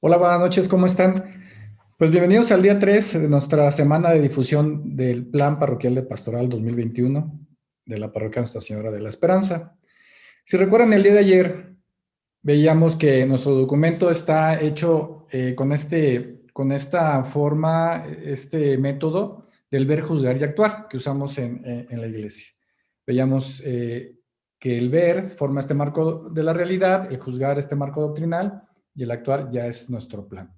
Hola, buenas noches, ¿cómo están? Pues bienvenidos al día 3 de nuestra semana de difusión del Plan Parroquial de Pastoral 2021 de la Parroquia Nuestra Señora de la Esperanza. Si recuerdan, el día de ayer veíamos que nuestro documento está hecho con esta forma, este método del ver, juzgar y actuar que usamos en la iglesia. Veíamos que el ver forma este marco de la realidad, el juzgar este marco doctrinal y el actuar ya es nuestro plan.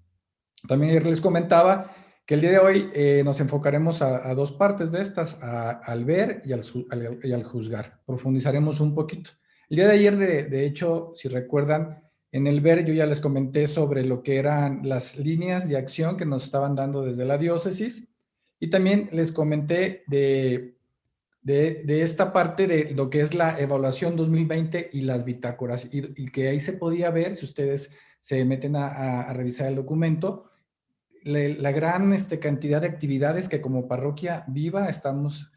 También les comentaba que el día de hoy nos enfocaremos a dos partes de estas, al ver y al juzgar. Profundizaremos un poquito. El día de ayer, de hecho, si recuerdan, en el ver yo ya les comenté sobre lo que eran las líneas de acción que nos estaban dando desde la diócesis y también les comenté de esta parte de lo que es la evaluación 2020 y las bitácoras y que ahí se podía ver, si ustedes se meten a revisar el documento, la gran cantidad de actividades que como parroquia viva estamos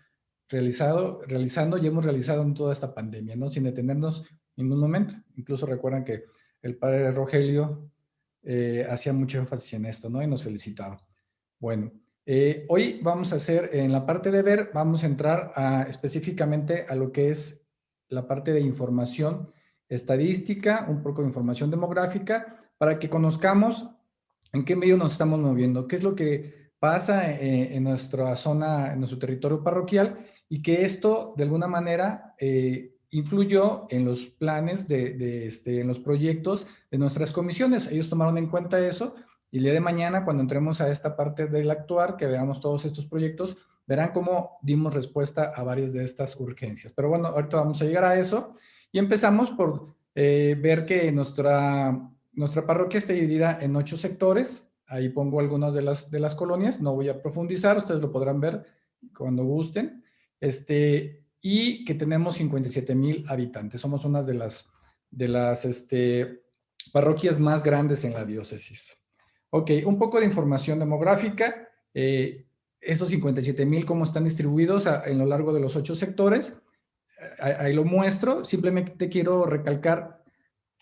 realizando y hemos realizado en toda esta pandemia, ¿no? Sin detenernos en ningún momento. Incluso recuerdan que el padre Rogelio hacía mucho énfasis en esto, ¿no? Y nos felicitaba. Bueno, hoy vamos a hacer, en la parte de ver, vamos a entrar específicamente a lo que es la parte de información estadística, un poco de información demográfica, para que conozcamos en qué medio nos estamos moviendo, qué es lo que pasa en nuestra zona, en nuestro territorio parroquial, y que esto de alguna manera influyó en los planes en los proyectos de nuestras comisiones. Ellos tomaron en cuenta eso y el día de mañana, cuando entremos a esta parte del actuar, que veamos todos estos proyectos, verán cómo dimos respuesta a varias de estas urgencias. Pero bueno, ahorita vamos a llegar a eso y empezamos por ver que nuestra parroquia está dividida en 8 sectores. Ahí pongo algunas de las colonias, no voy a profundizar, ustedes lo podrán ver cuando gusten. Y que tenemos 57,000 habitantes. Somos una de las parroquias más grandes en la diócesis. Ok, un poco de información demográfica. Esos 57,000, ¿cómo están distribuidos en lo largo de los 8 sectores? Ahí lo muestro. Simplemente quiero recalcar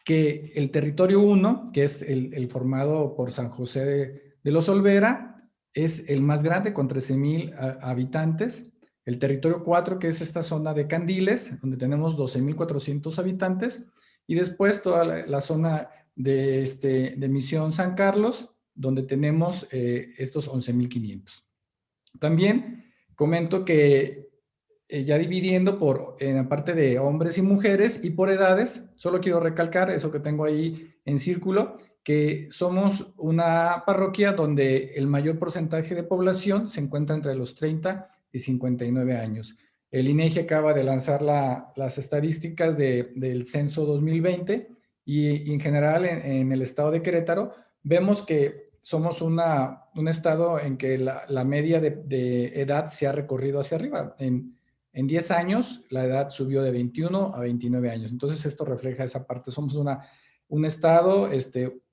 que el territorio 1, que es el formado por San José de los Olvera, es el más grande con 13,000 habitantes. El territorio 4, que es esta zona de Candiles, donde tenemos 12,400 habitantes. Y después toda la zona de Misión San Carlos, donde tenemos estos 11,500. También comento que ya dividiendo en la parte de hombres y mujeres y por edades, solo quiero recalcar eso que tengo ahí en círculo, que somos una parroquia donde el mayor porcentaje de población se encuentra entre los 30 y 59 años. El INEGI acaba de lanzar las estadísticas del censo 2020 y en general en el estado de Querétaro vemos que somos un estado en que la media de edad se ha recorrido hacia arriba. En 10 años, la edad subió de 21 a 29 años. Entonces, esto refleja esa parte. Somos un estado,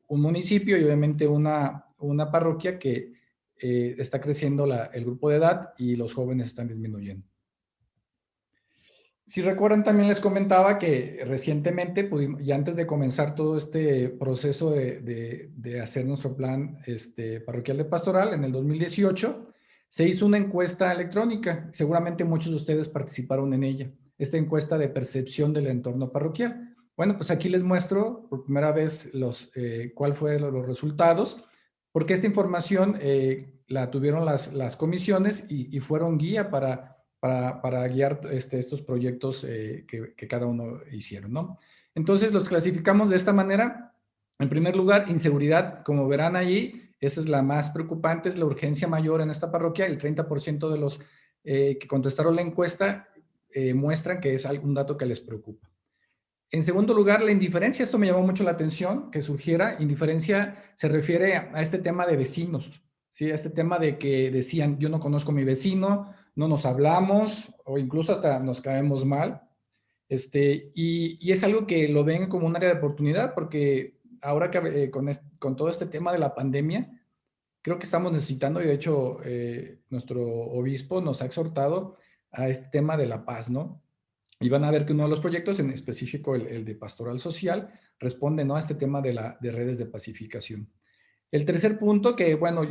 un municipio y obviamente una parroquia que está creciendo el grupo de edad y los jóvenes están disminuyendo. Si recuerdan, también les comentaba que recientemente pudimos, y antes de comenzar todo este proceso de hacer nuestro plan parroquial de pastoral en el 2018, se hizo una encuesta electrónica. Seguramente muchos de ustedes participaron en ella. Esta encuesta de percepción del entorno parroquial. Bueno, pues aquí les muestro por primera vez cuál fueron los resultados, porque esta información la tuvieron las comisiones y fueron guía para guiar estos proyectos que cada uno hicieron, ¿no? Entonces los clasificamos de esta manera. En primer lugar, inseguridad, como verán ahí, esta es la más preocupante, es la urgencia mayor en esta parroquia. El 30% de los que contestaron la encuesta muestran que es algún dato que les preocupa. En segundo lugar, la indiferencia. Esto me llamó mucho la atención, que surgiera. Indiferencia se refiere a este tema de vecinos, ¿sí? A este tema de que decían, yo no conozco a mi vecino, no nos hablamos o incluso hasta nos caemos mal. Y es algo que lo ven como un área de oportunidad porque ahora que con todo este tema de la pandemia, creo que estamos necesitando, y de hecho nuestro obispo nos ha exhortado a este tema de la paz, ¿no? Y van a ver que uno de los proyectos, en específico el de pastoral social, responde, ¿no?, a este tema de redes de pacificación. El tercer punto, que bueno,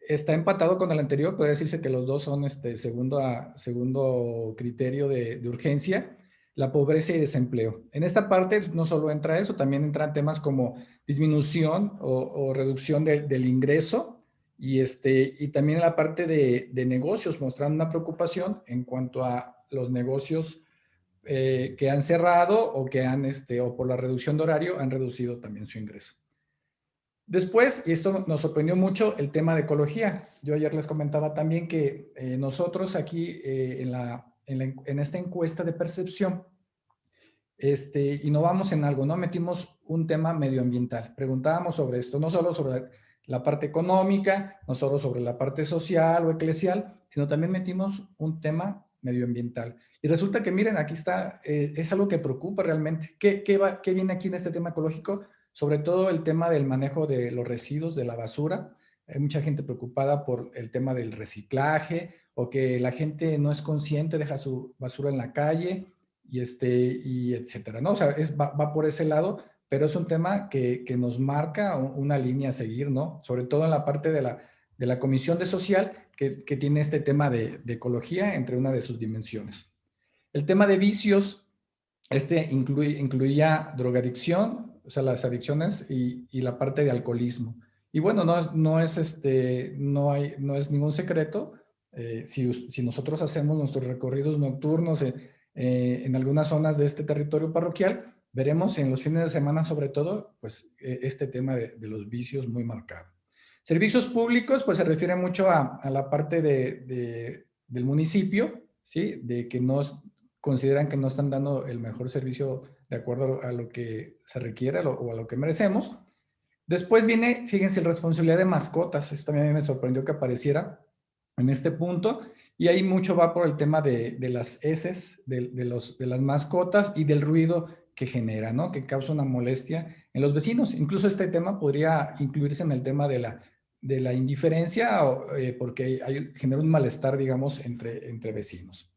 está empatado con el anterior, podría decirse que los dos son segundo criterio de urgencia, la pobreza y desempleo. En esta parte no solo entra eso, también entran temas como disminución o reducción del ingreso y también la parte de negocios, mostrando una preocupación en cuanto a los negocios que han cerrado o que o por la reducción de horario han reducido también su ingreso. Después, y esto nos sorprendió mucho, el tema de ecología. Yo ayer les comentaba también que nosotros aquí en esta encuesta de percepción, innovamos en algo, ¿no? Metimos un tema medioambiental. Preguntábamos sobre esto, no solo sobre la parte económica, no solo sobre la parte social o eclesial, sino también metimos un tema medioambiental. Y resulta que, miren, aquí está, es algo que preocupa realmente. ¿Qué viene aquí en este tema ecológico? Sobre todo el tema del manejo de los residuos, de la basura. Hay mucha gente preocupada por el tema del reciclaje o que la gente no es consciente, deja su basura en la calle y etcétera, ¿no? O sea, va por ese lado, pero es un tema que nos marca una línea a seguir, ¿no? Sobre todo en la parte de la Comisión de Social, que tiene este tema de ecología entre una de sus dimensiones. El tema de vicios, incluía drogadicción, o sea, las adicciones y la parte de alcoholismo. Y bueno, no es ningún secreto. Si nosotros hacemos nuestros recorridos nocturnos en algunas zonas de este territorio parroquial, veremos en los fines de semana sobre todo, pues este tema de los vicios muy marcado. Servicios públicos, pues se refiere mucho a la parte del municipio, ¿sí? De que consideran que no están dando el mejor servicio de acuerdo a lo que se requiere o a lo que merecemos. Después viene, fíjense, la responsabilidad de mascotas. Esto también me sorprendió que apareciera en este punto. Y ahí mucho va por el tema de las heces, de las mascotas y del ruido que genera, ¿no? Que causa una molestia en los vecinos. Incluso este tema podría incluirse en el tema de la indiferencia porque genera un malestar, digamos, entre vecinos.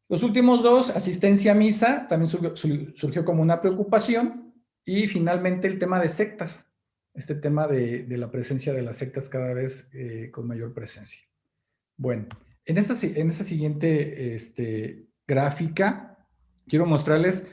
Los últimos dos, asistencia a misa, también surgió como una preocupación. Y finalmente el tema de sectas, este tema de la presencia de las sectas cada vez con mayor presencia. Bueno, en esta siguiente gráfica, quiero mostrarles,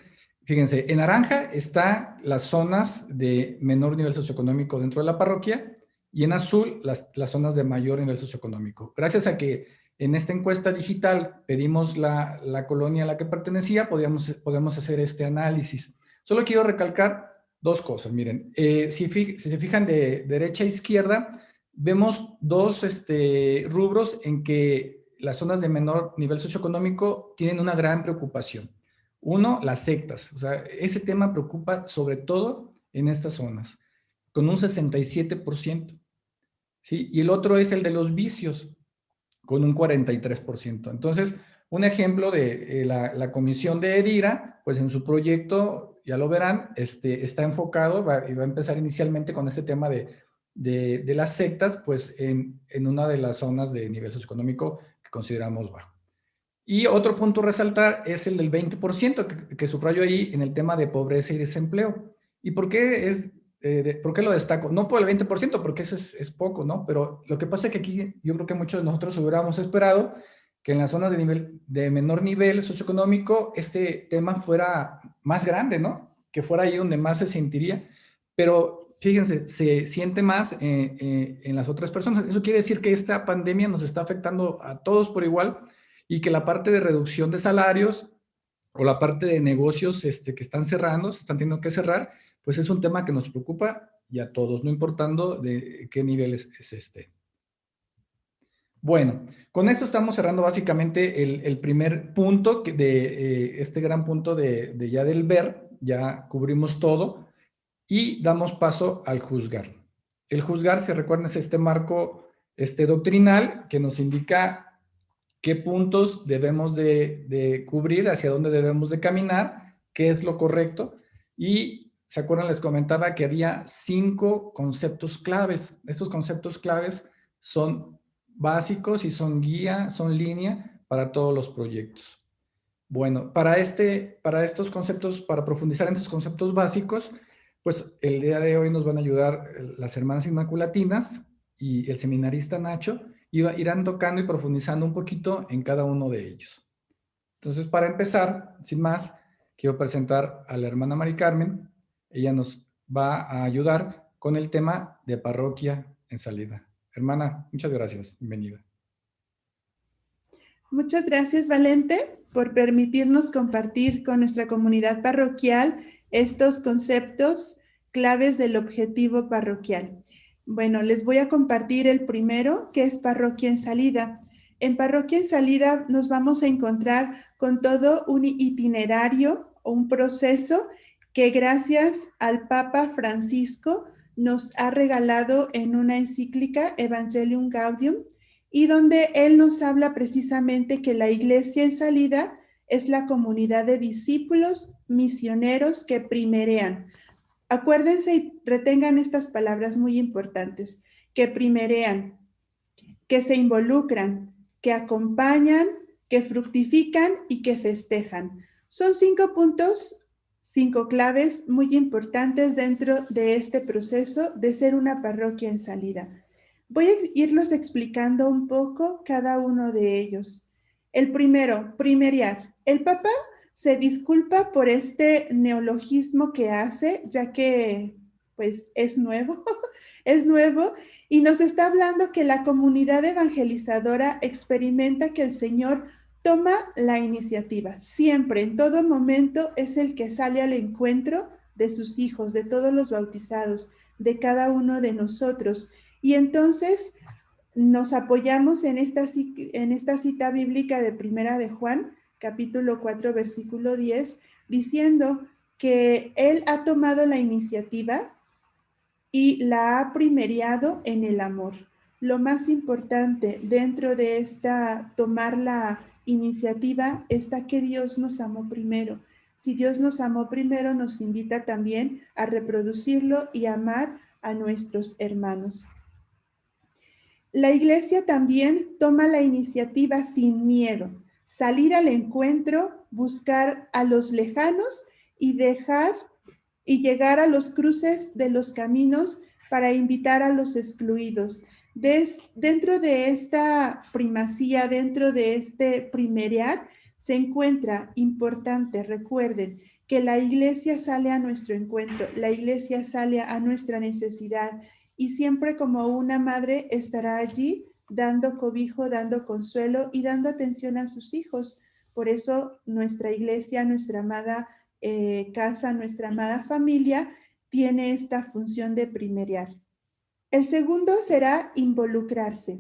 fíjense, en naranja están las zonas de menor nivel socioeconómico dentro de la parroquia y en azul las zonas de mayor nivel socioeconómico. Gracias a que en esta encuesta digital pedimos la colonia a la que pertenecía, podemos hacer este análisis. Solo quiero recalcar dos cosas. Miren, si se fijan de derecha a izquierda, vemos dos rubros en que las zonas de menor nivel socioeconómico tienen una gran preocupación. Uno, las sectas. O sea, ese tema preocupa sobre todo en estas zonas, con un 67%. ¿Sí? Y el otro es el de los vicios, con un 43%. Entonces, un ejemplo de la comisión de EDIRA, pues en su proyecto, ya lo verán, está enfocado y va a empezar inicialmente con este tema de las sectas, pues en una de las zonas de nivel socioeconómico que consideramos bajo. Y otro punto a resaltar es el del 20% que subrayo ahí en el tema de pobreza y desempleo. ¿Y por qué por qué lo destaco? No por el 20%, porque eso es poco, ¿no? Pero lo que pasa es que aquí yo creo que muchos de nosotros hubiéramos esperado que en las zonas de menor nivel socioeconómico este tema fuera más grande, ¿no? Que fuera ahí donde más se sentiría. Pero fíjense, se siente más en las otras personas. Eso quiere decir que esta pandemia nos está afectando a todos por igual y que la parte de reducción de salarios o la parte de negocios que están cerrando, se están teniendo que cerrar, pues es un tema que nos preocupa y a todos, no importando de qué nivel es este. Bueno, con esto estamos cerrando básicamente el primer punto de este gran punto de ya del ver, ya cubrimos todo y damos paso al juzgar. El juzgar, si recuerdan, es este marco doctrinal que nos indica qué puntos debemos de cubrir, hacia dónde debemos de caminar, qué es lo correcto. Y, ¿se acuerdan? Les comentaba que había 5 conceptos claves. Estos conceptos claves son básicos y son guía, son línea para todos los proyectos. Bueno, para estos conceptos, para profundizar en estos conceptos básicos, Pues el día de hoy nos van a ayudar las hermanas inmaculatinas y el seminarista Nacho, y irán tocando y profundizando un poquito en cada uno de ellos. Entonces, para empezar, sin más, quiero presentar a la hermana Mari Carmen. Ella nos va a ayudar con el tema de parroquia en salida. Hermana, muchas gracias. Bienvenida. Muchas gracias, Valente, por permitirnos compartir con nuestra comunidad parroquial estos conceptos claves del objetivo parroquial. Bueno, les voy a compartir el primero, que es parroquia en salida. En parroquia en salida nos vamos a encontrar con todo un itinerario o un proceso que gracias al Papa Francisco nos ha regalado en una encíclica Evangelium Gaudium, y donde él nos habla precisamente que la iglesia en salida es la comunidad de discípulos misioneros que primerean. Acuérdense y retengan estas palabras muy importantes: que primerean, que se involucran, que acompañan, que fructifican y que festejan. Son 5 puntos, 5 claves muy importantes dentro de este proceso de ser una parroquia en salida. Voy a irlos explicando un poco cada uno de ellos. El primero, primerear. El Papa se disculpa por este neologismo que hace, ya que pues es nuevo, es nuevo, y nos está hablando que la comunidad evangelizadora experimenta que el Señor toma la iniciativa. Siempre, en todo momento, es el que sale al encuentro de sus hijos, de todos los bautizados, de cada uno de nosotros. Y entonces nos apoyamos en esta cita bíblica de Primera de Juan, capítulo 4, versículo 10, diciendo que Él ha tomado la iniciativa y la ha primereado en el amor. Lo más importante dentro de esta tomar la iniciativa está que Dios nos amó primero. Si Dios nos amó primero, nos invita también a reproducirlo y amar a nuestros hermanos. La iglesia también toma la iniciativa sin miedo, salir al encuentro, buscar a los lejanos y llegar a los cruces de los caminos para invitar a los excluidos. Dentro de esta primacía, dentro de este primerear, se encuentra importante, recuerden, que la iglesia sale a nuestro encuentro, la iglesia sale a nuestra necesidad, y siempre como una madre estará allí dando cobijo, dando consuelo y dando atención a sus hijos. Por eso nuestra iglesia, nuestra amada casa, nuestra amada familia, tiene esta función de primerear. El segundo será involucrarse.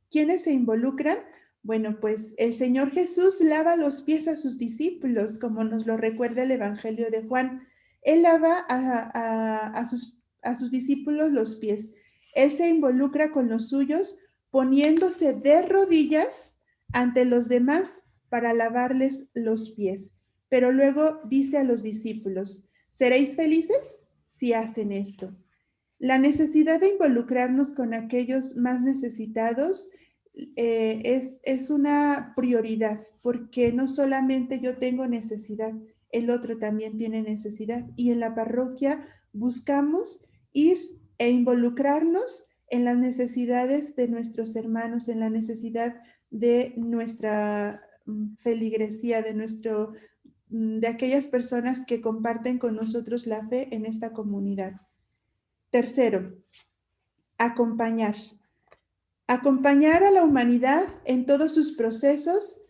¿Quiénes se involucran? Bueno, pues el Señor Jesús lava los pies a sus discípulos, como nos lo recuerda el Evangelio de Juan. Él lava a sus discípulos los pies. Él se involucra con los suyos, poniéndose de rodillas ante los demás para lavarles los pies. Pero luego dice a los discípulos: ¿seréis felices si hacen esto? La necesidad de involucrarnos con aquellos más necesitados es una prioridad, porque no solamente yo tengo necesidad, el otro también tiene necesidad, y en la parroquia buscamos ir e involucrarnos en las necesidades de nuestros hermanos, en la necesidad de nuestra feligresía, de aquellas personas que comparten con nosotros la fe en esta comunidad. Tercero, acompañar. Acompañar a la humanidad en todos sus procesos,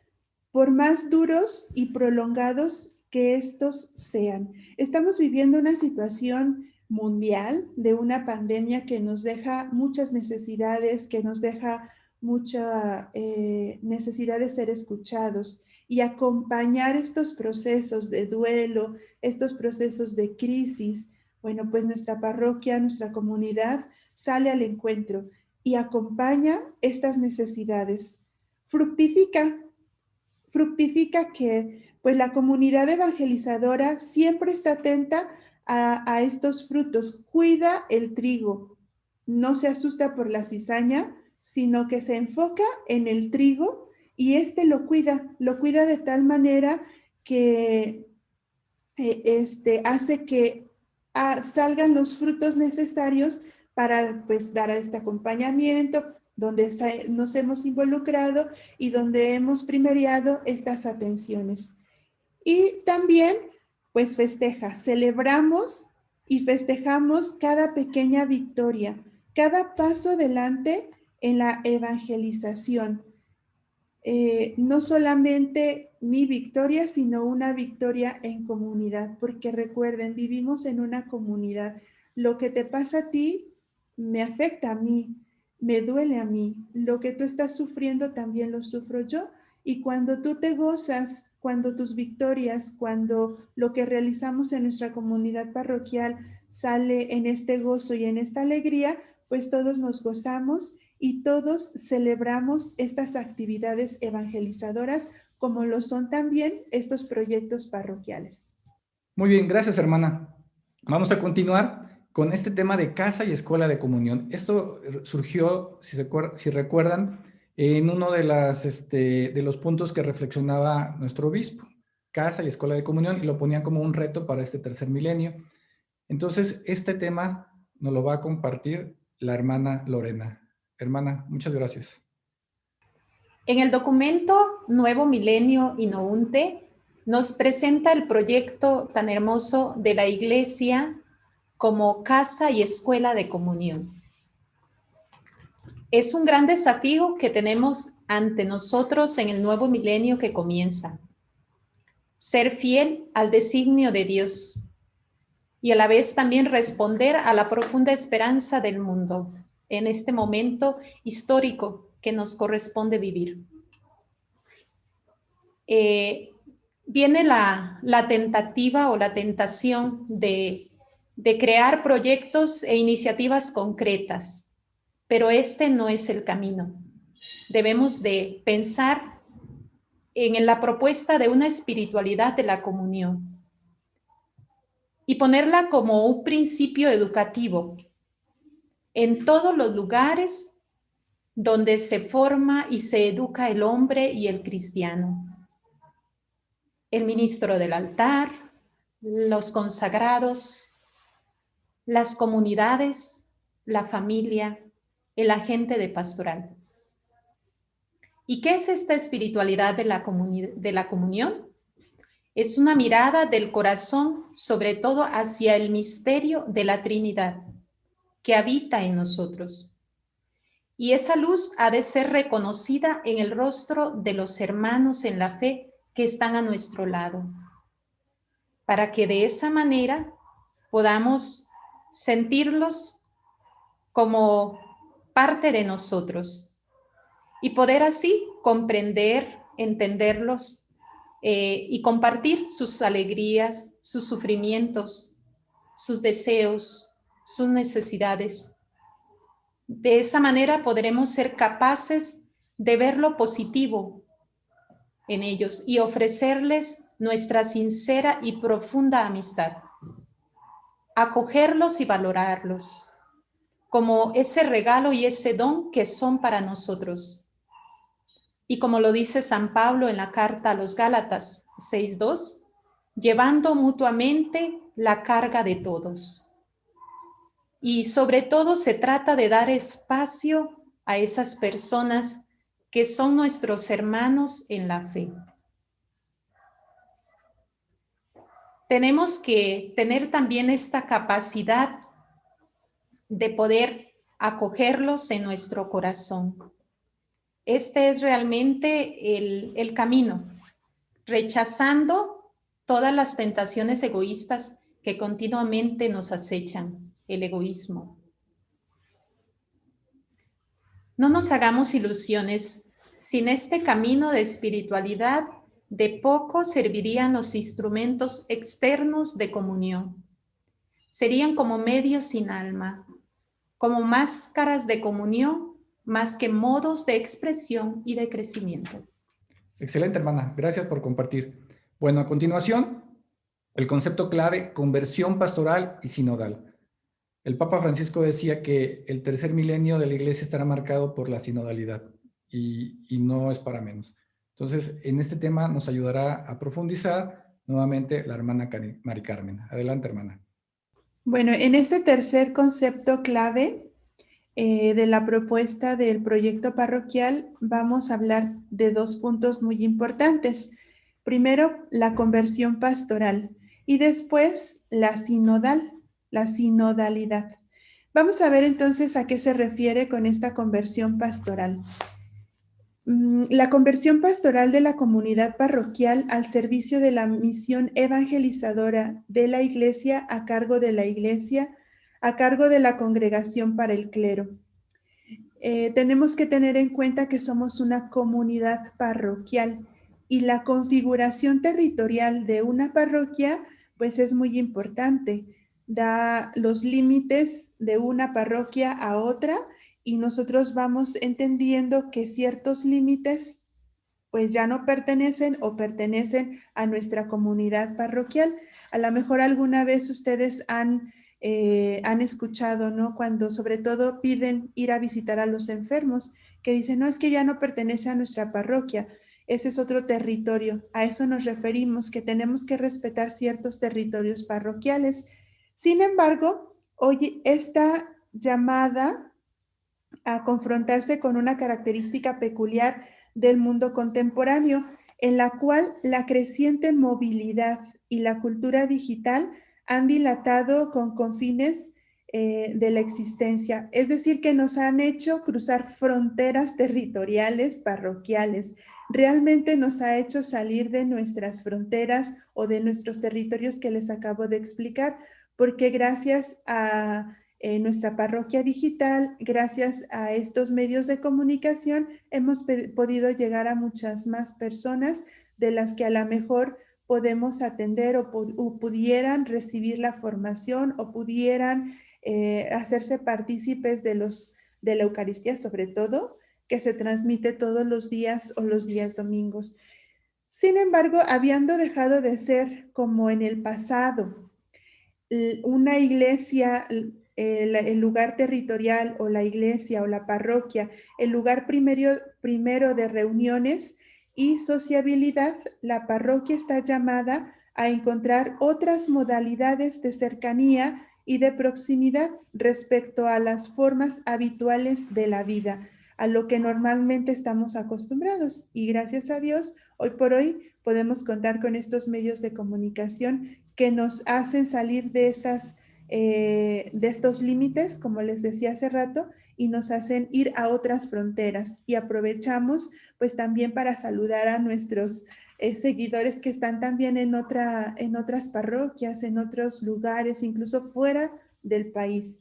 por más duros y prolongados que estos sean. Estamos viviendo una situación mundial de una pandemia que nos deja muchas necesidades, que nos deja mucha necesidad de ser escuchados, y acompañar estos procesos de duelo, estos procesos de crisis. Bueno, pues nuestra parroquia, nuestra comunidad sale al encuentro y acompaña estas necesidades. Fructifica que pues la comunidad evangelizadora siempre está atenta a estos frutos, cuida el trigo, no se asusta por la cizaña, sino que se enfoca en el trigo, y lo cuida de tal manera que hace que salgan los frutos necesarios para pues dar este acompañamiento, donde nos hemos involucrado y donde hemos primeriado estas atenciones. Y también pues celebramos y festejamos cada pequeña victoria, cada paso adelante en la evangelización. No solamente mi victoria, sino una victoria en comunidad, porque recuerden, vivimos en una comunidad. Lo que te pasa a ti me afecta a mí, me duele a mí. Lo que tú estás sufriendo también lo sufro yo. Y cuando tú te gozas, cuando tus victorias, cuando lo que realizamos en nuestra comunidad parroquial sale en este gozo y en esta alegría, pues todos nos gozamos y todos celebramos estas actividades evangelizadoras, como lo son también estos proyectos parroquiales. Muy bien, gracias, hermana. Vamos a continuar con este tema de casa y escuela de comunión. Esto surgió, si recuerdan, en uno de los puntos que reflexionaba nuestro obispo, casa y escuela de comunión, y lo ponían como un reto para este tercer milenio. Entonces, este tema nos lo va a compartir la hermana Lorena. Hermana, muchas gracias. En el documento Nuevo Milenio Innounte nos presenta el proyecto tan hermoso de la Iglesia como casa y escuela de comunión. Es un gran desafío que tenemos ante nosotros en el nuevo milenio que comienza. Ser fiel al designio de Dios y a la vez también responder a la profunda esperanza del mundo en este momento histórico que nos corresponde vivir. Viene la tentativa o la tentación de crear proyectos e iniciativas concretas, pero este no es el camino. Debemos de pensar en la propuesta de una espiritualidad de la comunión y ponerla como un principio educativo en todos los lugares donde se forma y se educa el hombre y el cristiano. El ministro del altar, los consagrados, las comunidades, la familia, el agente de pastoral. ¿Y qué es esta espiritualidad de la comunión? Es una mirada del corazón, sobre todo hacia el misterio de la Trinidad que habita en nosotros. Y esa luz ha de ser reconocida en el rostro de los hermanos en la fe que están a nuestro lado, para que de esa manera podamos sentirlos como parte de nosotros y poder así comprender, entenderlos y compartir sus alegrías, sus sufrimientos, sus deseos, sus necesidades. De esa manera podremos ser capaces de ver lo positivo en ellos y ofrecerles nuestra sincera y profunda amistad. Acogerlos y valorarlos como ese regalo y ese don que son para nosotros. Y como lo dice San Pablo en la carta a los Gálatas 6:2, llevando mutuamente la carga de todos. Y sobre todo se trata de dar espacio a esas personas que son nuestros hermanos en la fe. Tenemos que tener también esta capacidad de poder acogerlos en nuestro corazón. Este es realmente el camino, rechazando todas las tentaciones egoístas que continuamente nos acechan, el egoísmo. No nos hagamos ilusiones, sin este camino de espiritualidad, de poco servirían los instrumentos externos de comunión. Serían como medios sin alma, como máscaras de comunión, más que modos de expresión y de crecimiento. Excelente, hermana. Gracias por compartir. Bueno, a continuación, el concepto clave, conversión pastoral y sinodal. El Papa Francisco decía que el tercer milenio de la Iglesia estará marcado por la sinodalidad y no es para menos. Entonces, en este tema nos ayudará a profundizar nuevamente la hermana Mari Carmen. Adelante, hermana. Bueno, en este tercer concepto clave de la propuesta del proyecto parroquial, vamos a hablar de dos puntos muy importantes. Primero, la conversión pastoral y después la sinodalidad. Vamos a ver entonces a qué se refiere con esta conversión pastoral. La conversión pastoral de la comunidad parroquial al servicio de la misión evangelizadora de la Iglesia a cargo de la Iglesia, a cargo de la congregación para el clero. Tenemos que tener en cuenta que somos una comunidad parroquial y la configuración territorial de una parroquia pues es muy importante. Da los límites de una parroquia a otra y nosotros vamos entendiendo que ciertos límites pues ya no pertenecen o pertenecen a nuestra comunidad parroquial. A lo mejor alguna vez ustedes han escuchado, ¿no? Cuando sobre todo piden ir a visitar a los enfermos, que dicen, no, es que ya no pertenece a nuestra parroquia, ese es otro territorio. A eso nos referimos, que tenemos que respetar ciertos territorios parroquiales. Sin embargo, hoy esta llamada a confrontarse con una característica peculiar del mundo contemporáneo, en la cual la creciente movilidad y la cultura digital han dilatado con confines de la existencia, es decir, que nos han hecho cruzar fronteras territoriales, parroquiales. Realmente nos ha hecho salir de nuestras fronteras o de nuestros territorios que les acabo de explicar, porque gracias a nuestra parroquia digital, gracias a estos medios de comunicación, hemos podido llegar a muchas más personas de las que a lo mejor podemos atender o pudieran recibir la formación o pudieran hacerse partícipes de la Eucaristía, sobre todo, que se transmite todos los días o los días domingos. Sin embargo, habiendo dejado de ser como en el pasado, una iglesia, el lugar territorial o la iglesia o la parroquia, el lugar primero de reuniones y sociabilidad, la parroquia está llamada a encontrar otras modalidades de cercanía y de proximidad respecto a las formas habituales de la vida, a lo que normalmente estamos acostumbrados. Y gracias a Dios, hoy por hoy podemos contar con estos medios de comunicación que nos hacen salir de estos límites, como les decía hace rato, y nos hacen ir a otras fronteras. Y aprovechamos pues también para saludar a nuestros seguidores que están también en otras parroquias, en otros lugares, incluso fuera del país.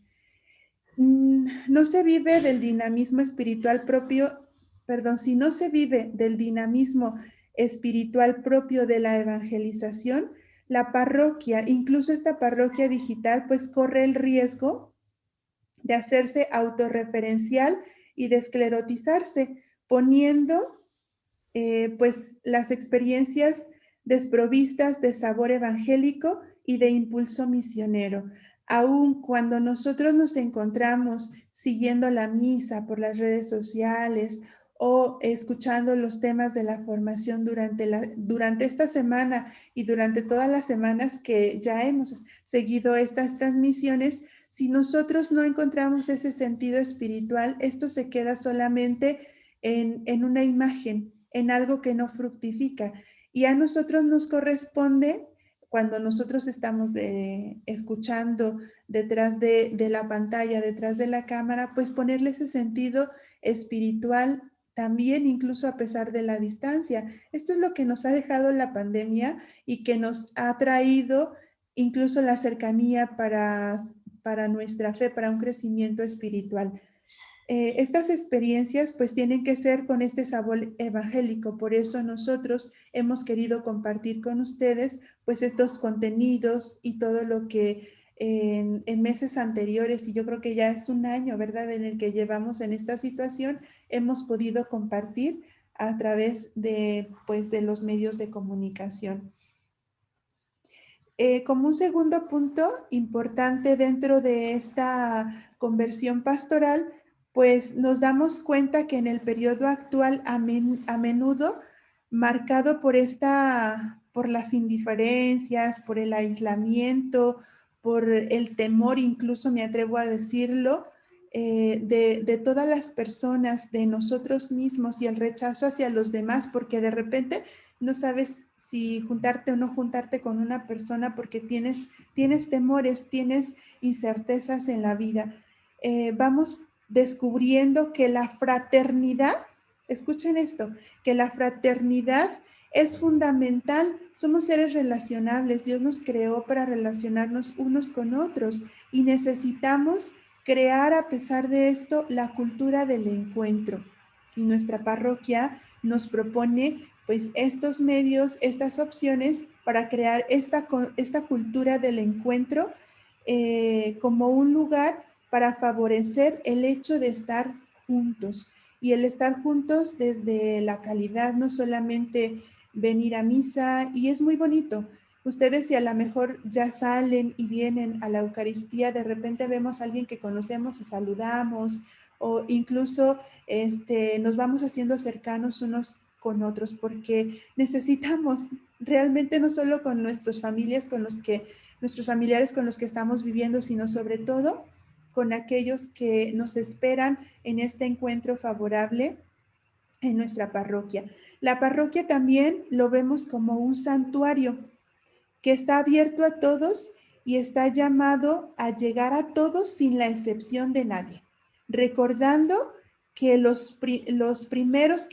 No se vive del dinamismo espiritual propio, perdón, si no se vive del dinamismo espiritual propio de la evangelización, la parroquia, incluso esta parroquia digital, pues corre el riesgo de hacerse autorreferencial y de esclerotizarse, poniendo pues las experiencias desprovistas de sabor evangélico y de impulso misionero. Aun cuando nosotros nos encontramos siguiendo la misa por las redes sociales o escuchando los temas de la formación durante esta semana y durante todas las semanas que ya hemos seguido estas transmisiones, si nosotros no encontramos ese sentido espiritual, esto se queda solamente en una imagen, en algo que no fructifica. Y a nosotros nos corresponde, cuando nosotros estamos escuchando detrás de la pantalla, detrás de la cámara, pues ponerle ese sentido espiritual también, incluso a pesar de la distancia. Esto es lo que nos ha dejado la pandemia y que nos ha traído incluso la cercanía para nuestra fe, para un crecimiento espiritual. Estas experiencias pues tienen que ser con este sabor evangélico, por eso nosotros hemos querido compartir con ustedes pues estos contenidos y todo lo que en meses anteriores, y yo creo que ya es un año, ¿verdad?, en el que llevamos en esta situación, hemos podido compartir a través de los medios de comunicación. Como un segundo punto importante dentro de esta conversión pastoral, pues nos damos cuenta que en el periodo actual a menudo marcado por las indiferencias, por el aislamiento, por el temor, incluso me atrevo a decirlo, de todas las personas, de nosotros mismos y el rechazo hacia los demás, porque de repente no sabes si juntarte o no juntarte con una persona porque tienes temores, tienes incertezas en la vida. Vamos descubriendo que la fraternidad, escuchen esto, que la fraternidad es fundamental. Somos seres relacionables. Dios nos creó para relacionarnos unos con otros y necesitamos crear, a pesar de esto, la cultura del encuentro. Y nuestra parroquia nos propone pues estos medios, estas opciones para crear esta cultura del encuentro como un lugar para favorecer el hecho de estar juntos. Y el estar juntos desde la calidad, no solamente venir a misa, y es muy bonito. Ustedes si a lo mejor ya salen y vienen a la Eucaristía, de repente vemos a alguien que conocemos y saludamos, o incluso nos vamos haciendo cercanos unos con otros, porque necesitamos realmente no solo con nuestros familiares con los que estamos viviendo, sino sobre todo con aquellos que nos esperan en este encuentro favorable en nuestra parroquia. La parroquia también lo vemos como un santuario que está abierto a todos y está llamado a llegar a todos sin la excepción de nadie, recordando que los primeros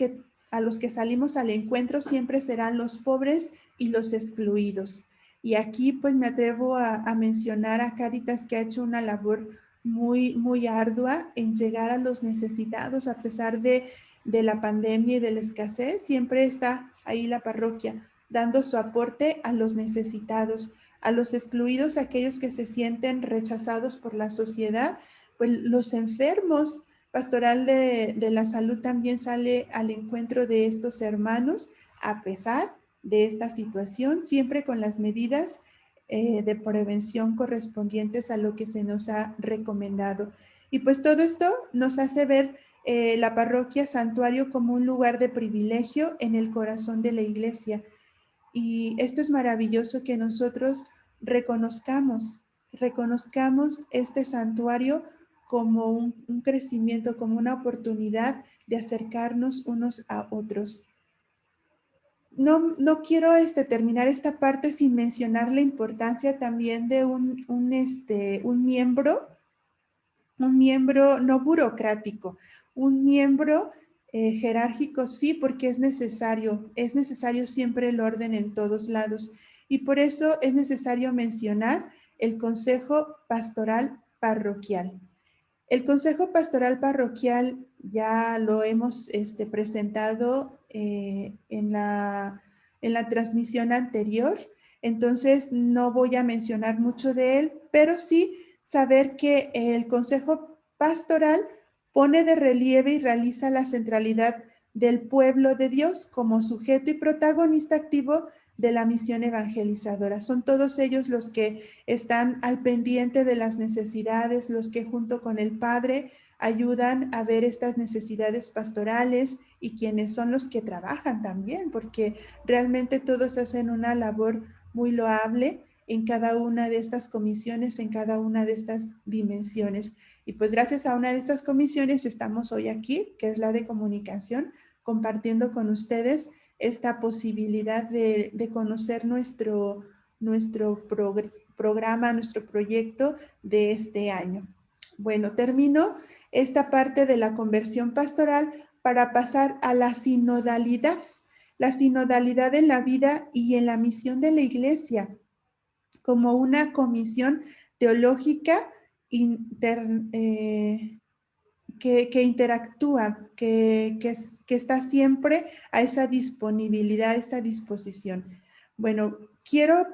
a los que salimos al encuentro siempre serán los pobres y los excluidos. Y aquí pues me atrevo a mencionar a Cáritas, que ha hecho una labor muy, muy ardua en llegar a los necesitados a pesar de la pandemia y de la escasez. Siempre está ahí la parroquia dando su aporte a los necesitados, a los excluidos, a aquellos que se sienten rechazados por la sociedad, pues los enfermos. Pastoral de la Salud también sale al encuentro de estos hermanos a pesar de esta situación, siempre con las medidas de prevención correspondientes a lo que se nos ha recomendado. Y pues todo esto nos hace ver la parroquia santuario como un lugar de privilegio en el corazón de la iglesia. Y esto es maravilloso, que nosotros reconozcamos este santuario como un crecimiento, como una oportunidad de acercarnos unos a otros. No quiero terminar esta parte sin mencionar la importancia también de un miembro no burocrático, un miembro jerárquico, sí, porque es necesario siempre el orden en todos lados. Y por eso es necesario mencionar el Consejo Pastoral Parroquial. El Consejo Pastoral Parroquial ya lo hemos presentado en la transmisión anterior, entonces no voy a mencionar mucho de él, pero sí saber que el Consejo Pastoral pone de relieve y realiza la centralidad del pueblo de Dios como sujeto y protagonista activo de la misión evangelizadora. Son todos ellos los que están al pendiente de las necesidades, los que junto con el Padre ayudan a ver estas necesidades pastorales y quienes son los que trabajan también, porque realmente todos hacen una labor muy loable en cada una de estas comisiones, en cada una de estas dimensiones. Y pues gracias a una de estas comisiones estamos hoy aquí, que es la de comunicación, compartiendo con ustedes esta posibilidad de conocer nuestro programa, nuestro proyecto de este año. Bueno, termino esta parte de la conversión pastoral para pasar a la sinodalidad en la vida y en la misión de la Iglesia, como una comisión teológica que interactúa, que está siempre a esa disponibilidad, a esa disposición. Bueno, quiero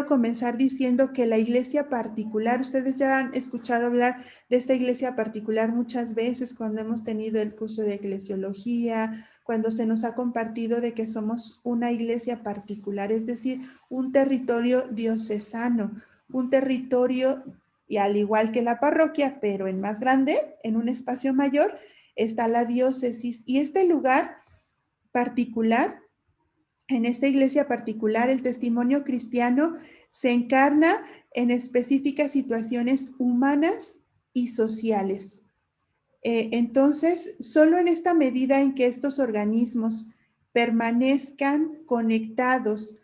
comenzar diciendo que la iglesia particular, ustedes ya han escuchado hablar de esta iglesia particular muchas veces cuando hemos tenido el curso de eclesiología, cuando se nos ha compartido de que somos una iglesia particular, es decir, un territorio diocesano, un territorio, y al igual que la parroquia, pero en más grande, en un espacio mayor, está la diócesis. Y este lugar particular, en esta iglesia particular, el testimonio cristiano se encarna en específicas situaciones humanas y sociales. Entonces, solo en esta medida en que estos organismos permanezcan conectados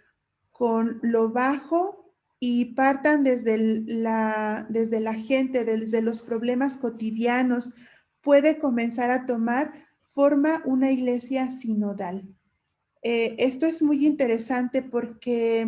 con lo bajo y partan desde la gente, desde los problemas cotidianos, puede comenzar a tomar forma una iglesia sinodal. Esto es muy interesante porque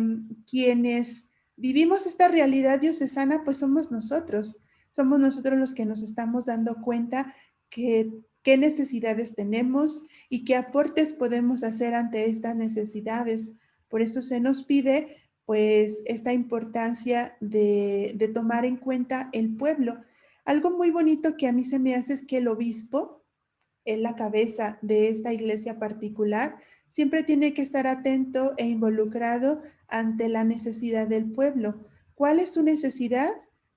quienes vivimos esta realidad diocesana, pues somos nosotros los que nos estamos dando cuenta que qué necesidades tenemos y qué aportes podemos hacer ante estas necesidades. Por eso se nos pide pues esta importancia de tomar en cuenta el pueblo. Algo muy bonito que a mí se me hace es que el obispo, en la cabeza de esta iglesia particular, siempre tiene que estar atento e involucrado ante la necesidad del pueblo. ¿Cuál es su necesidad?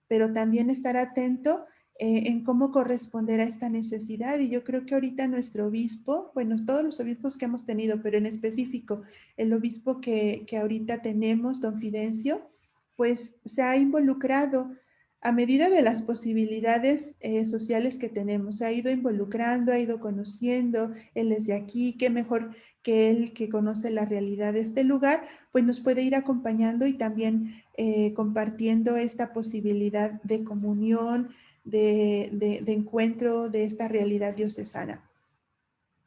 Pero también estar atento en cómo corresponder a esta necesidad. Y yo creo que ahorita nuestro obispo, bueno, todos los obispos que hemos tenido, pero en específico el obispo que ahorita tenemos, don Fidencio, pues se ha involucrado a medida de las posibilidades sociales que tenemos. Se ha ido involucrando, ha ido conociendo, él es de aquí, qué mejor que él que conoce la realidad de este lugar, pues nos puede ir acompañando y también compartiendo esta posibilidad de comunión, de encuentro de esta realidad diocesana.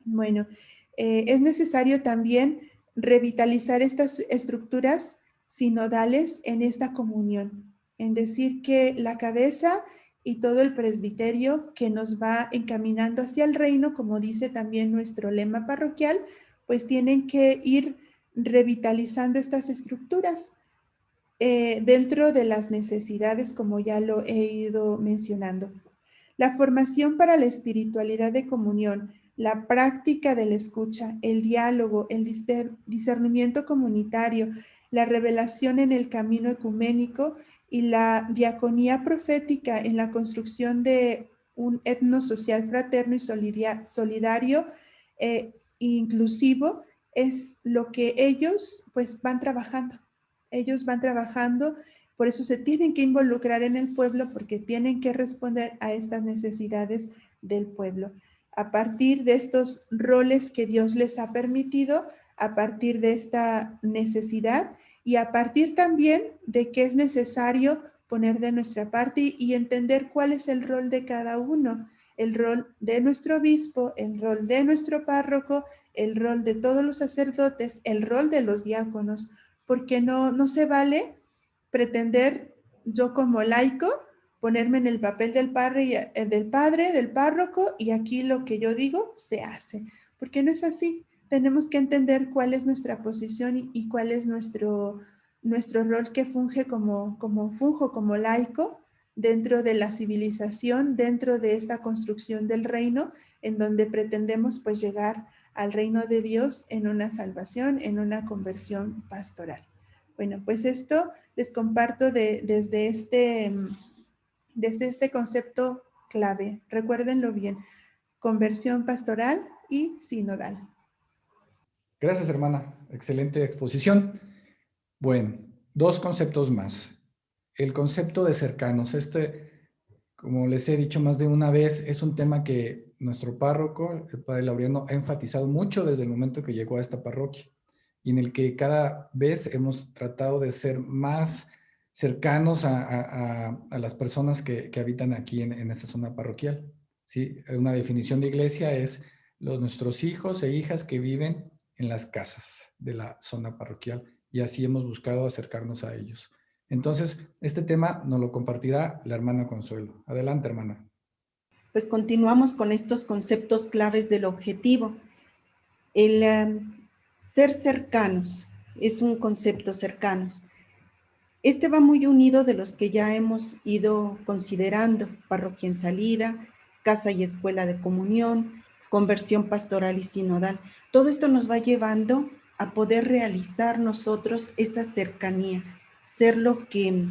Bueno, es necesario también revitalizar estas estructuras sinodales en esta comunión, en decir que la cabeza y todo el presbiterio que nos va encaminando hacia el reino, como dice también nuestro lema parroquial, pues tienen que ir revitalizando estas estructuras dentro de las necesidades, como ya lo he ido mencionando. La formación para la espiritualidad de comunión, la práctica de la escucha, el diálogo, el discernimiento comunitario, la revelación en el camino ecuménico y la diaconía profética en la construcción de un etno social fraterno y solidario inclusivo, es lo que ellos pues van trabajando. Ellos van trabajando, por eso se tienen que involucrar en el pueblo porque tienen que responder a estas necesidades del pueblo. A partir de estos roles que Dios les ha permitido, a partir de esta necesidad y a partir también de que es necesario poner de nuestra parte y entender cuál es el rol de cada uno, el rol de nuestro obispo, el rol de nuestro párroco, el rol de todos los sacerdotes, el rol de los diáconos, porque no se vale pretender yo como laico ponerme en el papel del padre, del párroco, y aquí lo que yo digo se hace, porque no es así. Tenemos que entender cuál es nuestra posición y cuál es nuestro rol que funge funjo como laico dentro de la civilización, dentro de esta construcción del reino, en donde pretendemos pues llegar al reino de Dios en una salvación, en una conversión pastoral. Bueno, pues esto les comparto desde este concepto clave. Recuérdenlo bien, conversión pastoral y sinodal. Gracias, hermana. Excelente exposición. Bueno, dos conceptos más. El concepto de cercanos. Como les he dicho más de una vez, es un tema que nuestro párroco, el padre Laureano, ha enfatizado mucho desde el momento que llegó a esta parroquia y en el que cada vez hemos tratado de ser más cercanos a las personas que habitan aquí en esta zona parroquial. ¿Sí? Una definición de iglesia es nuestros hijos e hijas que viven en las casas de la zona parroquial y así hemos buscado acercarnos a ellos. Entonces, este tema nos lo compartirá la hermana Consuelo. Adelante, hermana. Pues continuamos con estos conceptos claves del objetivo. El ser cercanos es un concepto cercanos. Este va muy unido de los que ya hemos ido considerando: parroquia en salida, casa y escuela de comunión, conversión pastoral y sinodal. Todo esto nos va llevando a poder realizar nosotros esa cercanía, ser lo que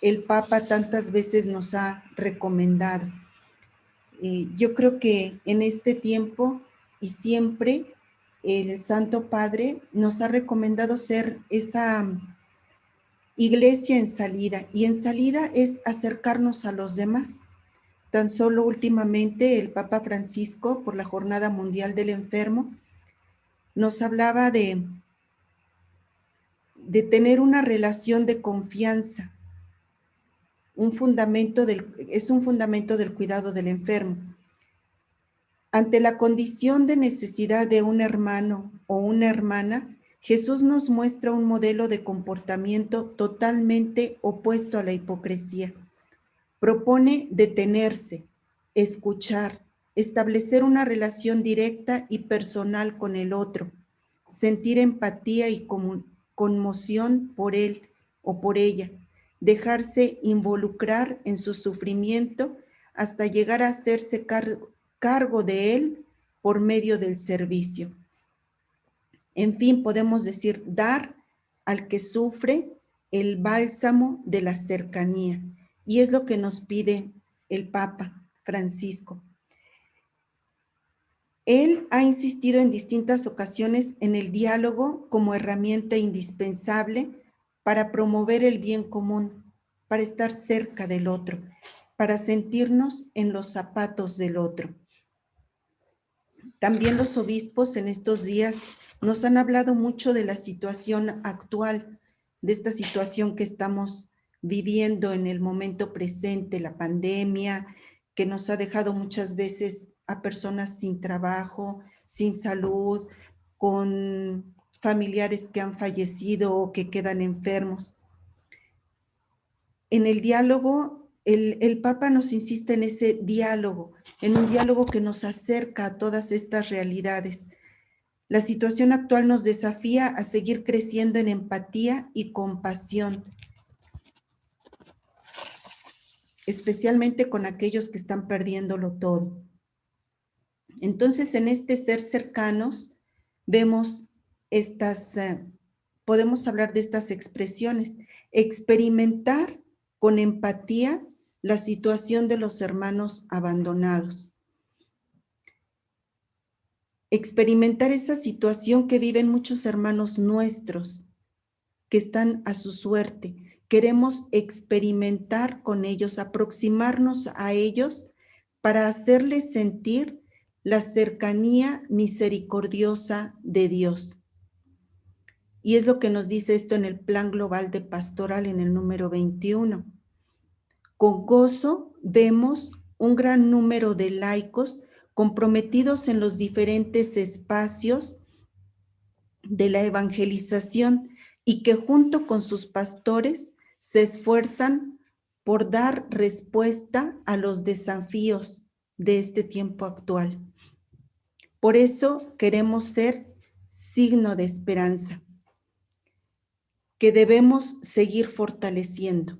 el Papa tantas veces nos ha recomendado. Yo creo que en este tiempo y siempre el Santo Padre nos ha recomendado ser esa iglesia en salida, y en salida es acercarnos a los demás. Tan solo últimamente el Papa Francisco, por la Jornada Mundial del Enfermo, nos hablaba de tener una relación de confianza, es un fundamento del cuidado del enfermo. Ante la condición de necesidad de un hermano o una hermana, Jesús nos muestra un modelo de comportamiento totalmente opuesto a la hipocresía. Propone detenerse, escuchar, establecer una relación directa y personal con el otro, sentir empatía y conmoción por él o por ella, dejarse involucrar en su sufrimiento hasta llegar a hacerse cargo de él por medio del servicio. En fin, podemos decir, dar al que sufre el bálsamo de la cercanía. Y es lo que nos pide el Papa Francisco. Él ha insistido en distintas ocasiones en el diálogo como herramienta indispensable para promover el bien común, para estar cerca del otro, para sentirnos en los zapatos del otro. También los obispos en estos días nos han hablado mucho de la situación actual, de esta situación que estamos viviendo en el momento presente, la pandemia, que nos ha dejado muchas veces a personas sin trabajo, sin salud, con familiares que han fallecido o que quedan enfermos. En el diálogo, el Papa nos insiste en ese diálogo, en un diálogo que nos acerca a todas estas realidades. La situación actual nos desafía a seguir creciendo en empatía y compasión, especialmente con aquellos que están perdiéndolo todo. Entonces, en este ser cercanos, vemos podemos hablar de estas expresiones, experimentar con empatía la situación de los hermanos abandonados. Experimentar esa situación que viven muchos hermanos nuestros, que están a su suerte. Queremos experimentar con ellos, aproximarnos a ellos para hacerles sentir la cercanía misericordiosa de Dios. Y es lo que nos dice esto en el Plan Global de Pastoral en el número 21. Con gozo vemos un gran número de laicos comprometidos en los diferentes espacios de la evangelización y que junto con sus pastores se esfuerzan por dar respuesta a los desafíos de este tiempo actual. Por eso queremos ser signo de esperanza, que debemos seguir fortaleciendo.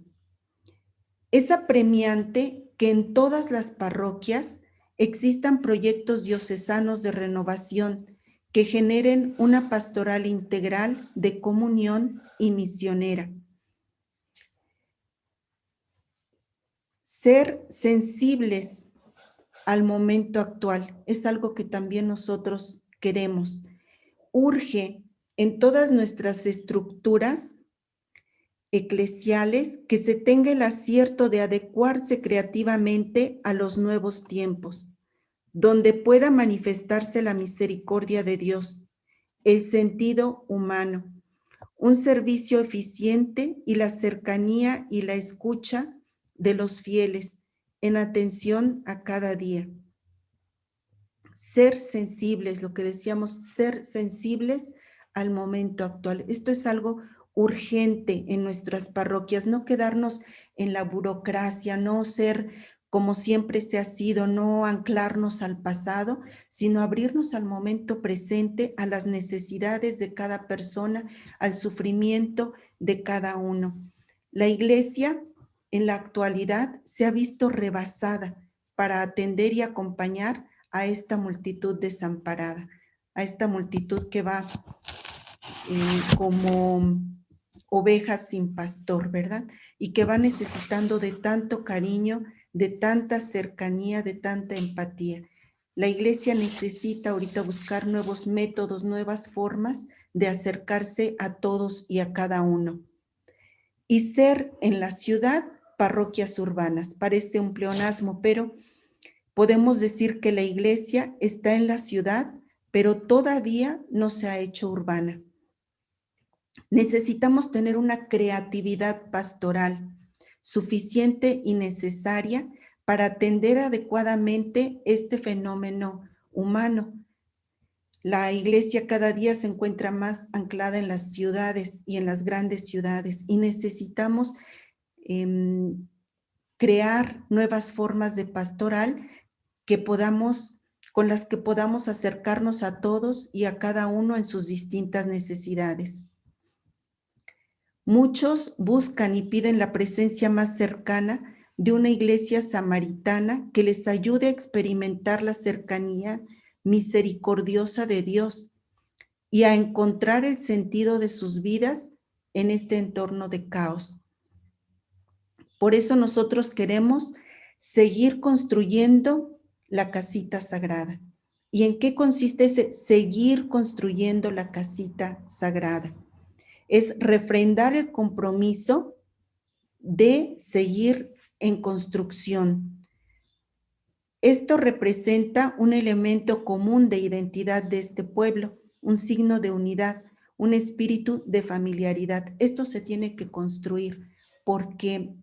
Es apremiante que en todas las parroquias existan proyectos diocesanos de renovación que generen una pastoral integral de comunión y misionera. Ser sensibles al momento actual es algo que también nosotros queremos. Urge en todas nuestras estructuras eclesiales que se tenga el acierto de adecuarse creativamente a los nuevos tiempos, donde pueda manifestarse la misericordia de Dios, el sentido humano, un servicio eficiente y la cercanía y la escucha de los fieles en atención a cada día. Ser sensibles, lo que decíamos, ser sensibles al momento actual. Esto es algo urgente en nuestras parroquias, no quedarnos en la burocracia, no ser como siempre se ha sido, no anclarnos al pasado, sino abrirnos al momento presente, a las necesidades de cada persona, al sufrimiento de cada uno. La Iglesia en la actualidad se ha visto rebasada para atender y acompañar a esta multitud desamparada, a esta multitud que va como ovejas sin pastor, ¿verdad? Y que va necesitando de tanto cariño, de tanta cercanía, de tanta empatía. La Iglesia necesita ahorita buscar nuevos métodos, nuevas formas de acercarse a todos y a cada uno. y ser en la ciudad parroquias urbanas. Parece un pleonasmo, pero podemos decir que la iglesia está en la ciudad, pero todavía no se ha hecho urbana. Necesitamos tener una creatividad pastoral suficiente y necesaria para atender adecuadamente este fenómeno humano. La iglesia cada día se encuentra más anclada en las ciudades y en las grandes ciudades y necesitamos crear nuevas formas de pastoral con las que podamos acercarnos a todos y a cada uno en sus distintas necesidades. Muchos buscan y piden la presencia más cercana de una iglesia samaritana que les ayude a experimentar la cercanía misericordiosa de Dios y a encontrar el sentido de sus vidas en este entorno de caos. Por eso nosotros queremos seguir construyendo la casita sagrada. ¿Y en qué consiste ese seguir construyendo la casita sagrada? Es refrendar el compromiso de seguir en construcción. Esto representa un elemento común de identidad de este pueblo, un signo de unidad, un espíritu de familiaridad. Esto se tiene que construir porque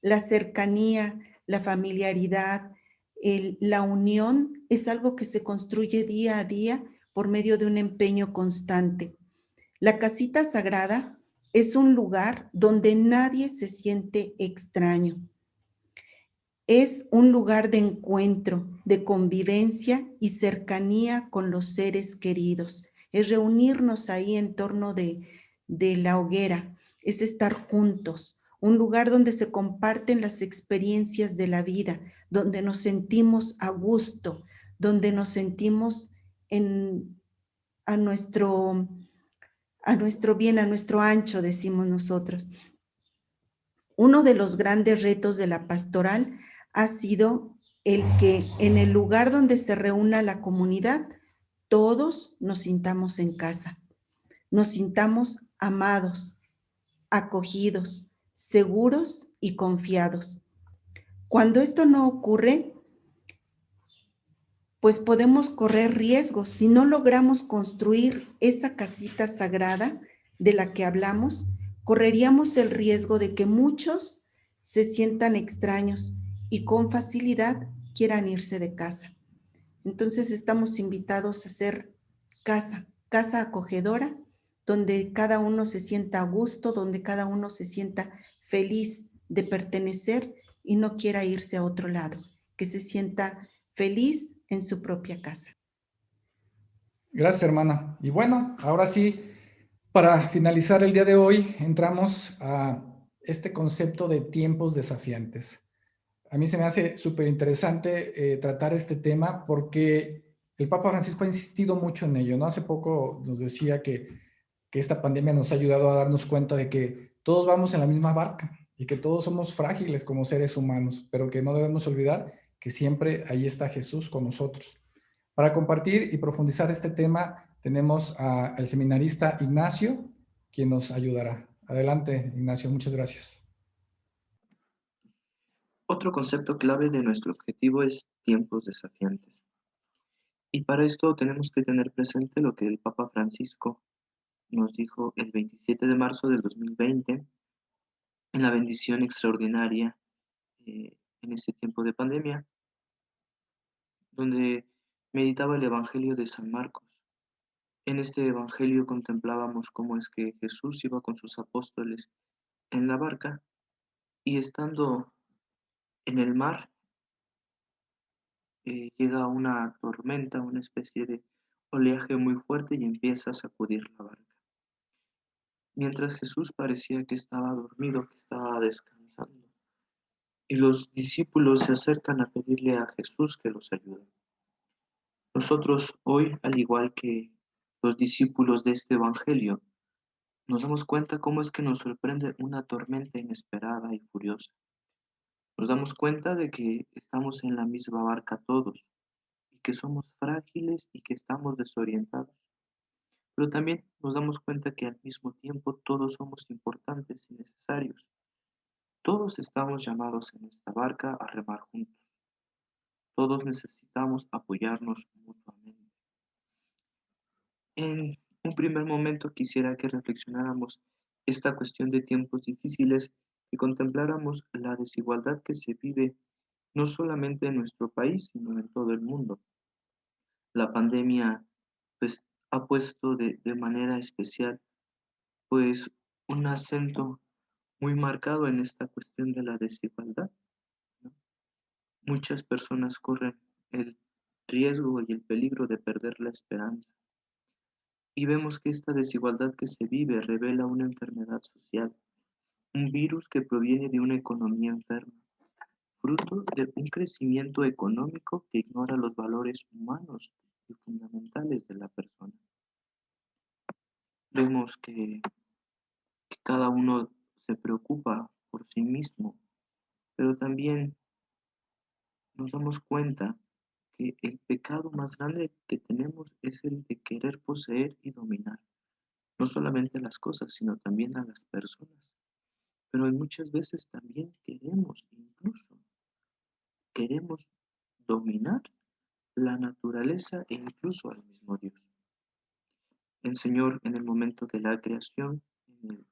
la cercanía, la familiaridad, la unión es algo que se construye día a día por medio de un empeño constante. La casita sagrada es un lugar donde nadie se siente extraño. Es un lugar de encuentro, de convivencia y cercanía con los seres queridos. Es reunirnos ahí en torno de la hoguera, es estar juntos. Un lugar donde se comparten las experiencias de la vida, donde nos sentimos a gusto, donde nos sentimos a nuestro bien, a nuestro ancho, decimos nosotros. Uno de los grandes retos de la pastoral ha sido el que en el lugar donde se reúna la comunidad, todos nos sintamos en casa, nos sintamos amados, acogidos, seguros y confiados. Cuando esto no ocurre, pues podemos correr riesgos. Si no logramos construir esa casita sagrada de la que hablamos, correríamos el riesgo de que muchos se sientan extraños y con facilidad quieran irse de casa. Entonces estamos invitados a ser casa acogedora, donde cada uno se sienta a gusto, donde cada uno se sienta feliz de pertenecer y no quiera irse a otro lado, que se sienta feliz en su propia casa. Gracias, hermana. Y bueno, ahora sí, para finalizar el día de hoy, entramos a este concepto de tiempos desafiantes. A mí se me hace súper interesante tratar este tema porque el Papa Francisco ha insistido mucho en ello, ¿no? Hace poco nos decía que esta pandemia nos ha ayudado a darnos cuenta de que todos vamos en la misma barca y que todos somos frágiles como seres humanos, pero que no debemos olvidar que siempre ahí está Jesús con nosotros. Para compartir y profundizar este tema tenemos al seminarista Ignacio, quien nos ayudará. Adelante, Ignacio, muchas gracias. Otro concepto clave de nuestro objetivo es tiempos desafiantes. Y para esto tenemos que tener presente lo que el Papa Francisco nos dijo el 27 de marzo del 2020 en la bendición extraordinaria en este tiempo de pandemia, donde meditaba el Evangelio de San Marcos. En este Evangelio contemplábamos cómo es que Jesús iba con sus apóstoles en la barca y estando en el mar, llega una tormenta, una especie de oleaje muy fuerte y empieza a sacudir la barca. Mientras Jesús parecía que estaba dormido, que estaba descansando. Y los discípulos se acercan a pedirle a Jesús que los ayude. Nosotros hoy, al igual que los discípulos de este Evangelio, nos damos cuenta cómo es que nos sorprende una tormenta inesperada y furiosa. Nos damos cuenta de que estamos en la misma barca todos y que somos frágiles y que estamos desorientados. pero también nos damos cuenta que al mismo tiempo todos somos importantes y necesarios. Todos estamos llamados en esta barca a remar juntos. Todos necesitamos apoyarnos mutuamente. En un primer momento quisiera que reflexionáramos esta cuestión de tiempos difíciles y contempláramos la desigualdad que se vive no solamente en nuestro país, sino en todo el mundo. La pandemia pues, ha puesto de manera especial pues, un acento muy marcado en esta cuestión de la desigualdad, ¿no? Muchas personas corren el riesgo y el peligro de perder la esperanza. Y vemos que esta desigualdad que se vive revela una enfermedad social, un virus que proviene de una economía enferma, fruto de un crecimiento económico que ignora los valores humanos y fundamentales de la persona. Vemos que cada uno se preocupa por sí mismo, pero también nos damos cuenta que el pecado más grande que tenemos es el de querer poseer y dominar, no solamente las cosas, sino también a las personas. Pero muchas veces también queremos dominar la naturaleza e incluso al mismo Dios. El Señor en el momento de la creación, en el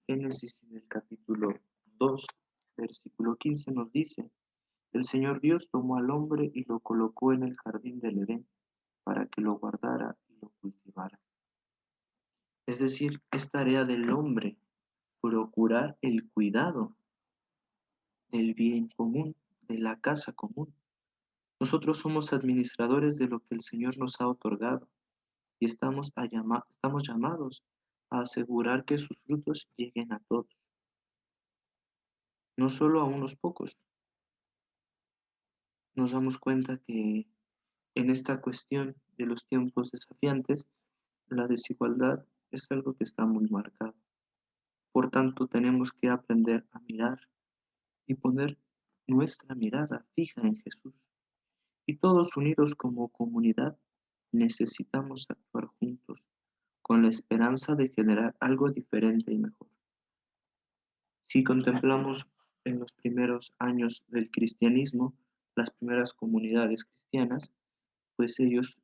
Génesis, en el capítulo 2, versículo 15, nos dice: el Señor Dios tomó al hombre y lo colocó en el jardín del Edén para que lo guardara y lo cultivara. Es decir, es tarea del hombre procurar el cuidado del bien común, de la casa común. Nosotros somos administradores de lo que el Señor nos ha otorgado y estamos llamados a asegurar que sus frutos lleguen a todos, no solo a unos pocos. Nos damos cuenta que en esta cuestión de los tiempos desafiantes, la desigualdad es algo que está muy marcado. Por tanto, tenemos que aprender a mirar y poner nuestra mirada fija en Jesús. Y todos unidos como comunidad necesitamos actuar juntos con la esperanza de generar algo diferente y mejor. Si contemplamos en los primeros años del cristianismo, las primeras comunidades cristianas, pues ellos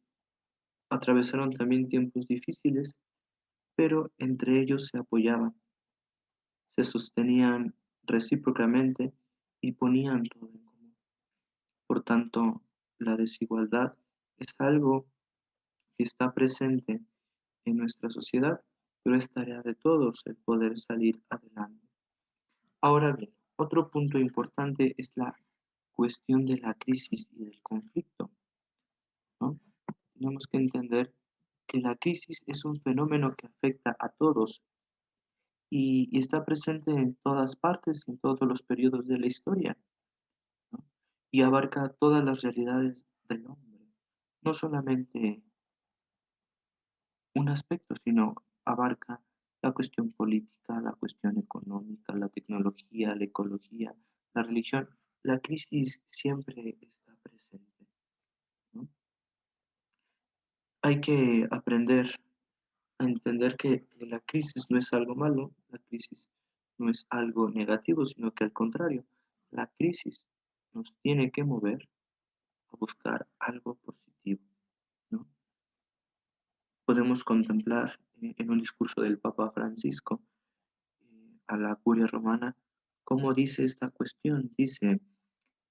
atravesaron también tiempos difíciles, pero entre ellos se apoyaban, se sostenían recíprocamente y ponían todo en común. Por tanto, la desigualdad es algo que está presente en nuestra sociedad, pero es tarea de todos el poder salir adelante. Ahora bien, otro punto importante es la cuestión de la crisis y del conflicto, ¿no? Tenemos que entender que la crisis es un fenómeno que afecta a todos y está presente en todas partes, en todos los periodos de la historia, ¿no? Y abarca todas las realidades del hombre, no solamente un aspecto, sino abarca la cuestión política, la cuestión económica, la tecnología, la ecología, la religión. La crisis siempre está presente, ¿no? Hay que aprender a entender que la crisis no es algo malo, la crisis no es algo negativo, sino que al contrario, la crisis nos tiene que mover a buscar algo positivo, ¿no? Podemos contemplar en un discurso del Papa Francisco a la curia romana cómo dice esta cuestión. Dice: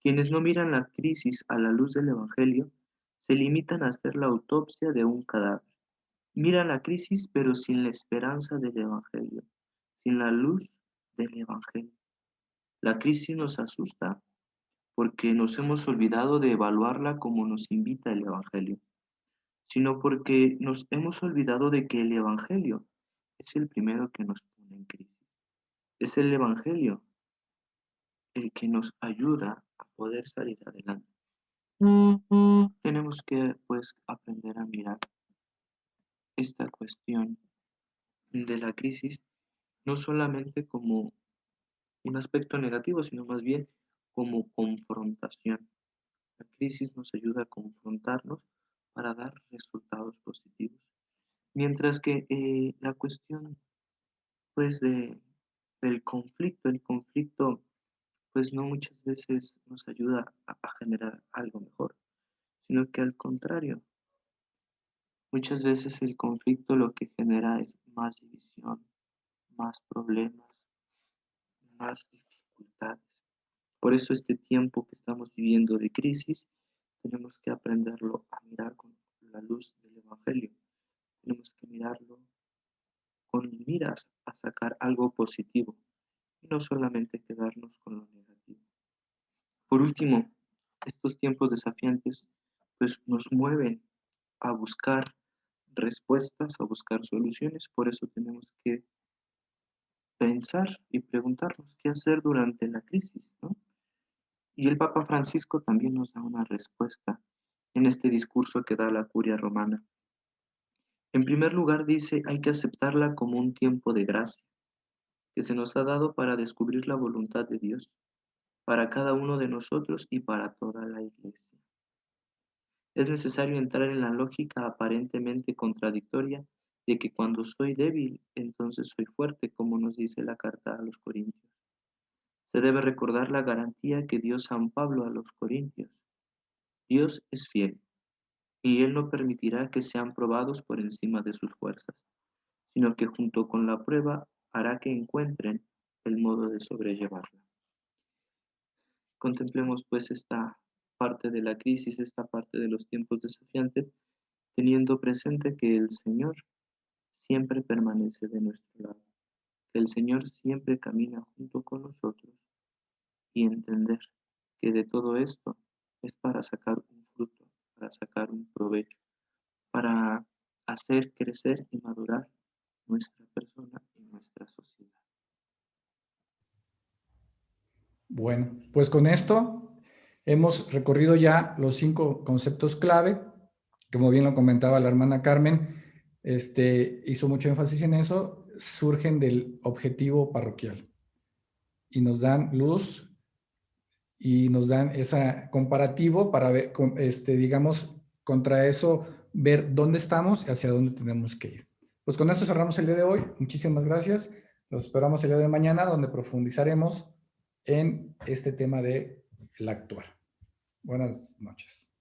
quienes no miran la crisis a la luz del Evangelio se limitan a hacer la autopsia de un cadáver. Miran la crisis pero sin la esperanza del Evangelio, sin la luz del Evangelio. La crisis nos asusta porque nos hemos olvidado de evaluarla como nos invita el Evangelio, sino porque nos hemos olvidado de que el Evangelio es el primero que nos pone en crisis. Es el Evangelio el que nos ayuda a poder salir adelante. Tenemos que, pues, aprender a mirar esta cuestión de la crisis no solamente como un aspecto negativo, sino más bien como confrontación. La crisis nos ayuda a confrontarnos para dar resultados positivos. Mientras que la cuestión, pues, del conflicto, el conflicto, pues, no muchas veces nos ayuda a generar algo mejor, sino que al contrario, muchas veces el conflicto lo que genera es más división, más problemas, más dificultades. Por eso este tiempo que estamos viviendo de crisis, tenemos que aprenderlo a mirar con la luz del Evangelio. Tenemos que mirarlo con miras a sacar algo positivo y no solamente quedarnos con lo negativo. Por último, estos tiempos desafiantes pues nos mueven a buscar respuestas, a buscar soluciones. Por eso tenemos que pensar y preguntarnos qué hacer durante la crisis, ¿no? Y el Papa Francisco también nos da una respuesta en este discurso que da la Curia Romana. En primer lugar dice, hay que aceptarla como un tiempo de gracia, que se nos ha dado para descubrir la voluntad de Dios, para cada uno de nosotros y para toda la Iglesia. Es necesario entrar en la lógica aparentemente contradictoria de que cuando soy débil, entonces soy fuerte, como nos dice la carta a los Corintios. Se debe recordar la garantía que dio San Pablo a los Corintios. Dios es fiel, y Él no permitirá que sean probados por encima de sus fuerzas, sino que junto con la prueba hará que encuentren el modo de sobrellevarla. Contemplemos pues esta parte de la crisis, esta parte de los tiempos desafiantes, teniendo presente que el Señor siempre permanece de nuestro lado, que el Señor siempre camina junto con nosotros y entender que de todo esto es para sacar un fruto, para sacar un provecho, para hacer crecer y madurar nuestra persona y nuestra sociedad. Bueno, pues con esto hemos recorrido ya los 5 conceptos clave. Como bien lo comentaba la hermana Carmen, hizo mucho énfasis en eso, surgen del objetivo parroquial y nos dan luz y nos dan ese comparativo para ver, digamos, contra eso, ver dónde estamos y hacia dónde tenemos que ir. Pues con esto cerramos el día de hoy. Muchísimas gracias. Los esperamos el día de mañana, donde profundizaremos en este tema de el actuar. Buenas noches.